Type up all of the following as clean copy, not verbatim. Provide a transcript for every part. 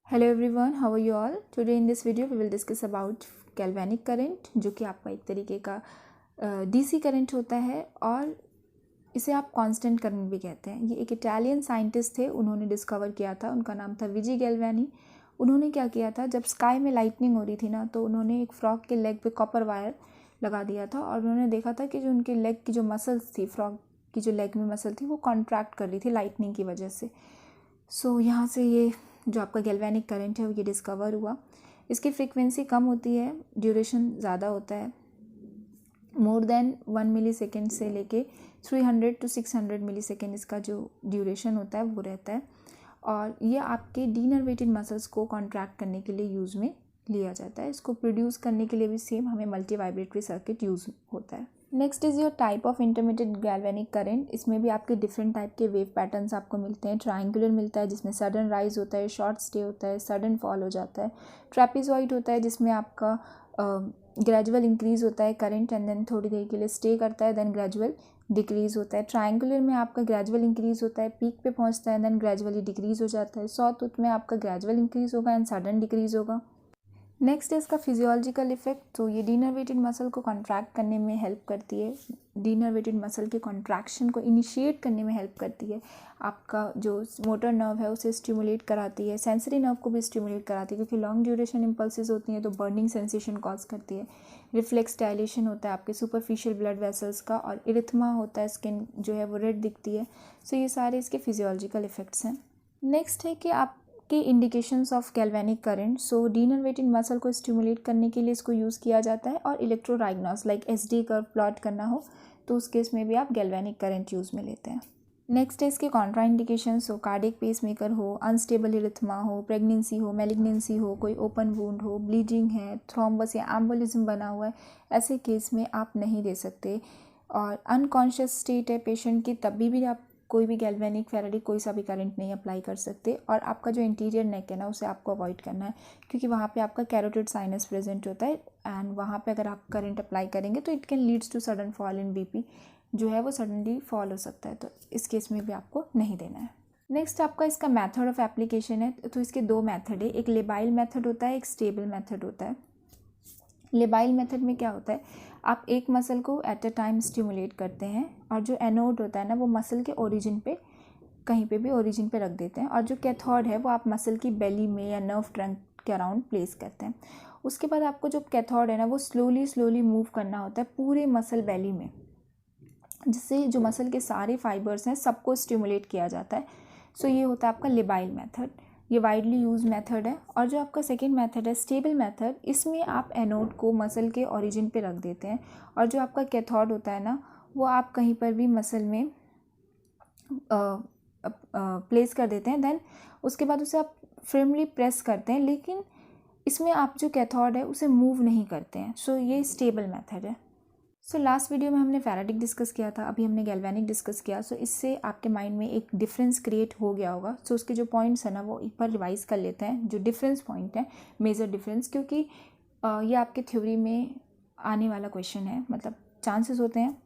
Hello everyone, how are you all? Today in this video we will discuss about galvanic current, जो कि आपका एक तरीके का डीसी करंट होता है और इसे आप कांस्टेंट करंट भी कहते हैं। ये एक इटालियन साइंटिस्ट थे, उन्होंने डिस्कवर किया था। उनका नाम था विजी गैल्वानी। उन्होंने क्या किया था, जब स्काई में लाइटनिंग हो रही थी ना, तो उन्होंने एक फ्रॉग के लेग पे कॉपर वायर लगा दिया था और उन्होंने देखा था कि जो उनके लेग की जो मसल्स थी, फ्रॉग की जो लेग में मसल थी, वो कॉन्ट्रैक्ट कर रही थी लाइटनिंग की वजह से। सो यहाँ से ये जो आपका गैल्वेनिक करंट है वो ये डिस्कवर हुआ। इसकी फ्रीक्वेंसी कम होती है, ड्यूरेशन ज़्यादा होता है, मोर देन 1 मिली सेकेंड से लेके 300 to 600 मिली सेकेंड इसका जो ड्यूरेशन होता है वो रहता है। और ये आपके डीनर्वेटेड मसल्स को कॉन्ट्रैक्ट करने के लिए यूज़ में लिया जाता है। इसको प्रोड्यूस करने के लिए भी सेम हमें मल्टी वाइब्रेटरी सर्किट यूज़ होता है। Next is your type of intermediate galvanic current. इसमें भी आपके डिफरेंट टाइप के वेव पैटर्न्स आपको मिलते हैं। ट्रायंगुलर मिलता है जिसमें सडन राइज होता है, शॉर्ट स्टे होता है, सडन फॉल हो जाता है। ट्रेपेजॉइड होता है जिसमें आपका ग्रेजुअल इंक्रीज होता है करंट एंड देन थोड़ी देर के लिए स्टे करता है, देन ग्रेजुअल डिक्रीज होता है। ट्रायंगुलर में आपका ग्रेजुअल इंक्रीज होता है, पीक पे पहुंचता है, देन ग्रेजुअली डिक्रीज हो जाता है। सॉटूथ में आपका ग्रेजुअल इंक्रीज होगा एंड सडन डिक्रीज होगा। नेक्स्ट है इसका फिजियोलॉजिकल इफेक्ट। तो ये डीनर्वेटेड मसल को कॉन्ट्रैक्ट करने में हेल्प करती है, डीनर्वेटेड मसल के कॉन्ट्रैक्शन को इनिशिएट करने में हेल्प करती है। आपका जो मोटर नर्व है उसे स्टिमुलेट कराती है, सेंसरी नर्व को भी स्टिमुलेट कराती है, क्योंकि लॉन्ग ड्यूरेशन इम्पल्सेस होती हैं तो बर्निंग सेंसेशन कॉज करती है। रिफ्लेक्स डायलेशन होता है आपके सुपरफिशियल ब्लड वेसल्स का, और इरिथमा होता है, स्किन जो है वो रेड दिखती है। सो ये सारे इसके फिजियोलॉजिकल इफेक्ट्स हैं। नेक्स्ट है कि आप के indications of galvanic current. So denervated muscle को स्टिमुलेट करने के लिए इसको यूज़ किया जाता है, और electrodiagnosis like SD curve plot करना हो तो उस केस में भी आप गैल्वेनिक करंट यूज़ में लेते हैं। नेक्स्ट है इसके कॉन्ट्रा इंडिकेशंस। हो कार्डियक पेसमेकर हो, अनस्टेबल इरिथमा हो, प्रेगनेंसी हो, मैलिग्नेंसी हो, कोई ओपन वुंड हो, ब्लीडिंग है, थ्रोम्बस या एम्बोलिज्म बना हुआ है, ऐसे केस में आप नहीं दे सकते। और अनकॉन्शियस स्टेट है पेशेंट की, तभी भी आप कोई भी गैल्वेनिक फैराडे कोई सा भी करंट नहीं अप्लाई कर सकते। और आपका जो इंटीरियर नेक है ना, उसे आपको अवॉइड करना है, क्योंकि वहाँ पे आपका कैरोटिड साइनस प्रेजेंट होता है एंड वहाँ पे अगर आप करंट अप्लाई करेंगे तो it can leads to sudden fall in BP, जो है वो सडनली फॉल हो सकता है। तो इस केस में भी आपको नहीं देना है। नेक्स्ट आपका इसका मेथड ऑफ एप्लीकेशन है। तो इसके दो मेथड है, एक लेबाइल मेथड होता है, एक स्टेबल मेथड होता है। लेबाइल मेथड में क्या होता है, आप एक मसल को एट अ टाइम स्टिमुलेट करते हैं, और जो एनोड होता है ना, वो मसल के ओरिजिन पे कहीं पे भी ओरिजिन पे रख देते हैं, और जो कैथोड है वो आप मसल की बेली में या नर्व ट्रंक के अराउंड प्लेस करते हैं। उसके बाद आपको जो कैथोड है ना, वो स्लोली मूव करना होता है पूरे मसल बेली में, जिससे जो मसल के सारे फाइबर्स हैं सबको स्टिमुलेट किया जाता है। सो ये होता है आपका लेबाइल मेथड। ये वाइडली यूज मेथड है। और जो आपका सेकेंड मेथड है स्टेबल मेथड, इसमें आप एनोड को मसल के ओरिजिन पे रख देते हैं, और जो आपका कैथोड होता है ना, वो आप कहीं पर भी मसल में प्लेस कर देते हैं। देन उसके बाद उसे आप फर्मली प्रेस करते हैं, लेकिन इसमें आप जो कैथोड है उसे मूव नहीं करते हैं। सो ये स्टेबल मेथड है। सो लास्ट वीडियो में हमने फैराडिक डिस्कस किया था, अभी हमने गैल्वेनिक डिस्कस किया। सो इससे आपके माइंड में एक डिफरेंस क्रिएट हो गया होगा। सो उसके जो पॉइंट्स हैं ना, वो एक बार रिवाइज कर लेते हैं, जो डिफरेंस पॉइंट है, मेजर डिफरेंस, क्योंकि ये आपके थ्योरी में आने वाला क्वेश्चन है, मतलब चांसेस होते हैं।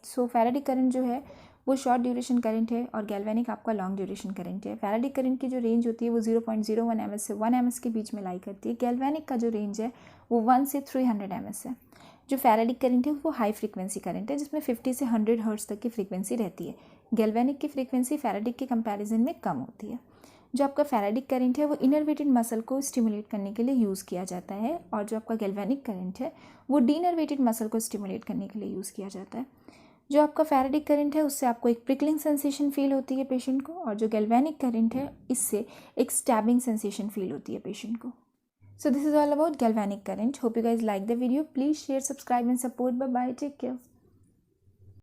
सो फैराडिक करंट जो है वो शॉर्ट ड्यूरेशन करंट है, और गैल्वेनिक आपका लॉन्ग ड्यूरेशन करंट है। फैराडिक करंट की जो रेंज होती है वो 0.01 ms से 1 ms के बीच में लाई करती है। गैल्वेनिक का जो रेंज है वो 1 से 300 ms है। जो फैराडिक करंट है वो हाई फ्रीक्वेंसी करंट है, जिसमें 50 से 100 हर्ट्ज तक की फ्रीक्वेंसी रहती है। गैल्वेनिक की फ्रीक्वेंसी फैराडिक के कंपैरिजन में कम होती है। जो आपका फैराडिक करंट है वो इनर्वेटेड मसल को स्टिमुलेट करने के लिए यूज़ किया जाता है, और जो आपका गैल्वेनिक करंट है वो डीनर्वेटेड मसल को स्टिमुलेट करने के लिए यूज़ किया जाता है। जो आपका फैराडिक करंट है उससे आपको एक प्रिकलिंग सेंसेशन फील होती है पेशेंट को, और जो गैल्वेनिक करंट है इससे एक स्टैबिंग सेंसेशन फील होती है पेशेंट को। So this is all about galvanic current. Hope you guys like the video. Please share, subscribe and support. Bye bye. Take care.